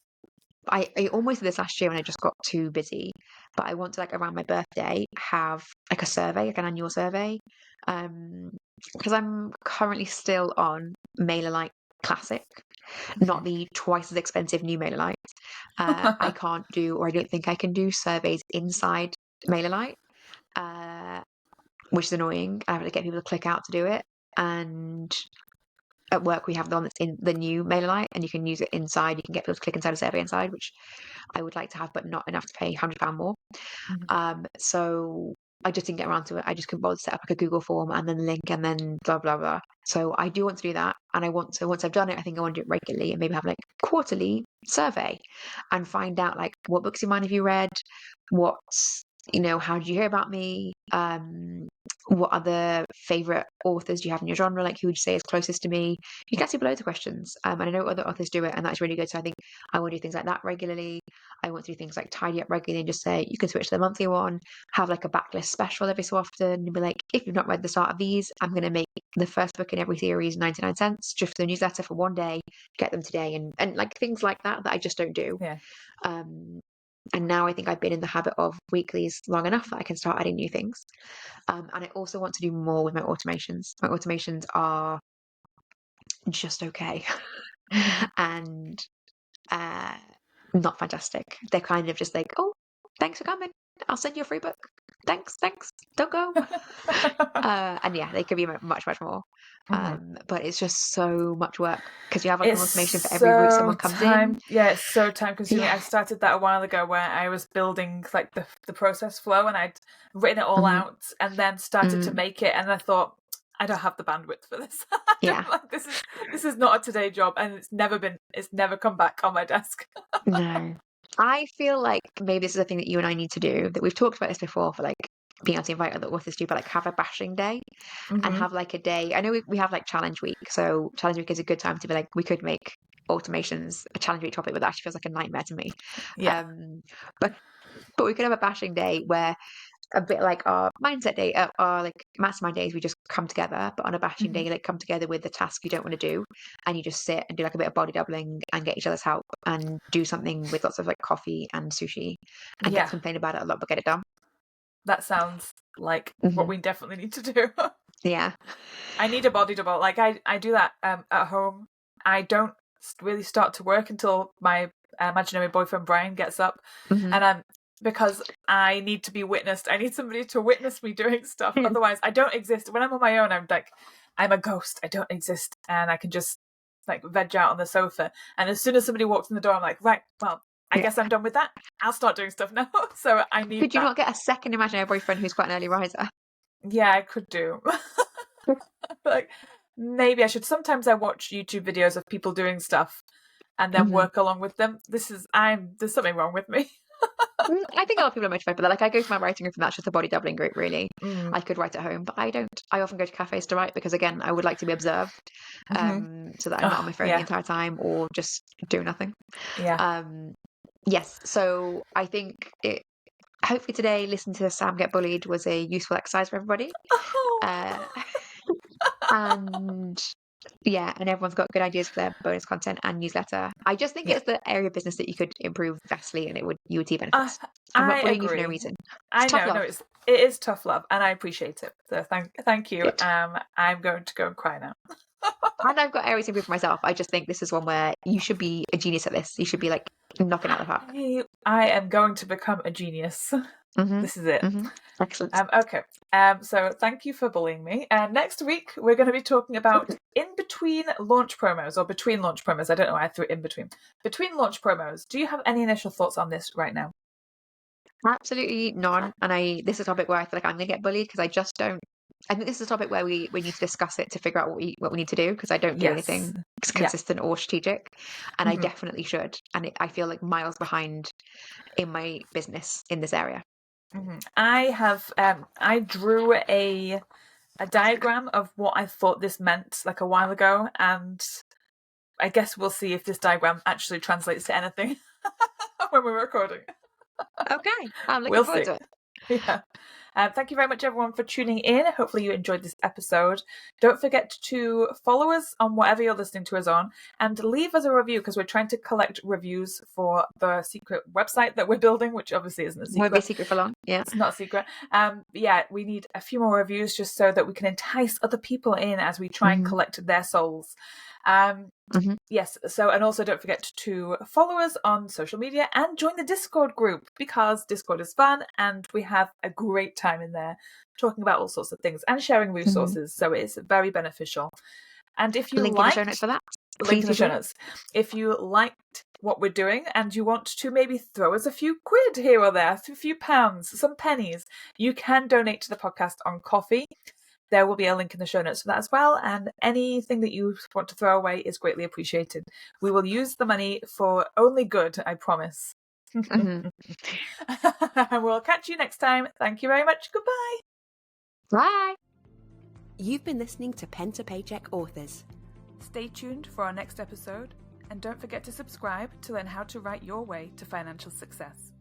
I almost did this last year when I just got too busy, but I want to like around my birthday have like a survey, like an annual survey. Because I'm currently still on MailerLite Classic, not the twice as expensive new MailerLite. I can't do, or I don't think I can do surveys inside MailerLite, which is annoying. I have to get people to click out to do it. And at work, we have the one that's in the new MailerLite, and you can use it inside. You can get people to click inside a survey inside, which I would like to have, but not enough to pay £100 more. So I just didn't get around to it. I just couldn't bother to set up like a Google form and then link and then blah blah blah. So I do want to do that, and I want to, once I've done it, I think I want to do it regularly and maybe have like quarterly survey and find out like what books of mine have you read, what's how did you hear about me, what other favorite authors do you have in your genre, like who would you say is closest to me. You can ask people loads of questions, and I know other authors do it, and that's really good. So I think I want to do things like that regularly. I want to do things like tidy up regularly and just say you can switch to the monthly one, have like a backlist special every so often, and be like, if you've not read the start of these, I'm going to make the first book in every series 99 cents just for the newsletter for one day, get them today, and like things like that I just don't do. Yeah. And now I think I've been in the habit of weeklies long enough that I can start adding new things. And I also want to do more with my automations. My automations are just okay. And not fantastic. They're kind of just like, oh, thanks for coming. I'll send you a free book. Thanks. Don't go. And yeah, they could be much more. But it's just so much work because you have like an It's automation for every route so someone comes in. it's so time consuming. Yeah. I started that a while ago where I was building like the process flow, and I'd written it all Mhm. out and then started to make it, and I thought, I don't have the bandwidth for this. Yeah. Like this is not a today job, and it's never come back on my desk. No. I feel like maybe this is a thing that you and I need to do, that we've talked about this before for like being able to invite other authors to, but like have a bashing day and have like a day. I know we have like challenge week. So challenge week is a good time to be like, we could make automations a challenge week topic, but that actually feels like a nightmare to me. Yeah. But we could have a bashing day where a bit like our mindset day, our like mastermind days, we just come together, but on a bashing day, like come together with the task you don't want to do, and you just sit and do like a bit of body doubling and get each other's help and do something with lots of like coffee and sushi and get to complain about it a lot, but get it done. That sounds like what we definitely need to do. Yeah. I need a body double. Like I do that at home. I don't really start to work until my imaginary boyfriend Brian gets up, Mhm. and because I need to be witnessed. I need somebody to witness me doing stuff. Otherwise, I don't exist. When I'm on my own, I'm a ghost. I don't exist, and I can just like veg out on the sofa. And as soon as somebody walks in the door, I'm like, right, well, I guess I'm done with that. I'll start doing stuff now. So I need Could you that. not get a second imaginary boyfriend who's quite an early riser? Yeah, I could do. Like maybe I should. Sometimes I watch YouTube videos of people doing stuff and then work along with them. There's something wrong with me. I think a lot of people are motivated by that. Like I go to my writing group and that's just a body doubling group really. I could write at home, but I don't. I often go to cafes to write because again, I would like to be observed, so that I'm not on my phone the entire time or just do nothing. Yeah. Yes, so I think hopefully today, listen to Sam get bullied was a useful exercise for everybody. And yeah, and everyone's got good ideas for their bonus content and newsletter. I just think it's the area of business that you could improve vastly, and you would see benefits. I'm not I bullying you for no agree. reason. I It's tough know, love. it is tough love, and I appreciate it. So thank you. Good. I'm going to go and cry now. And I've got areas to improve for myself. I just think this is one where you should be a genius at this. You should be like knocking out the park. I am going to become a genius. This is it. Excellent. Okay. So thank you for bullying me. And next week we're going to be talking about in between launch promos or between launch promos. I don't know why I threw in between. Between launch promos. Do you have any initial thoughts on this right now? Absolutely none. And this is a topic where I feel like I'm going to get bullied because I just don't. I think this is a topic where we need to discuss it to figure out what we need to do because I don't do anything consistent or strategic, and I definitely should. And I feel like miles behind in my business in this area. I drew a diagram of what I thought this meant like a while ago, and I guess we'll see if this diagram actually translates to anything when we're recording. Okay, I'm looking forward to it. Yeah. Thank you very much, everyone, for tuning in. Hopefully you enjoyed this episode. Don't forget to follow us on whatever you're listening to us on and leave us a review because we're trying to collect reviews for the secret website that we're building, which obviously isn't a secret. Won't be a secret for long. Yeah. It's not a secret. Yeah, we need a few more reviews just so that we can entice other people in as we try and collect their souls. Yes, so and also don't forget to follow us on social media and join the Discord group because Discord is fun and we have a great time in there talking about all sorts of things and sharing resources, so it's very beneficial. And if you link in the show notes for that. Link in the show notes. If you liked what we're doing and you want to maybe throw us a few quid here or there, a few pounds, some pennies, you can donate to the podcast on Ko-fi. There will be a link in the show notes for that as well. And anything that you want to throw away is greatly appreciated. We will use the money for only good, I promise. And we'll catch you next time. Thank you very much. Goodbye. Bye. You've been listening to Pen to Paycheck Authors. Stay tuned for our next episode. And don't forget to subscribe to learn how to write your way to financial success.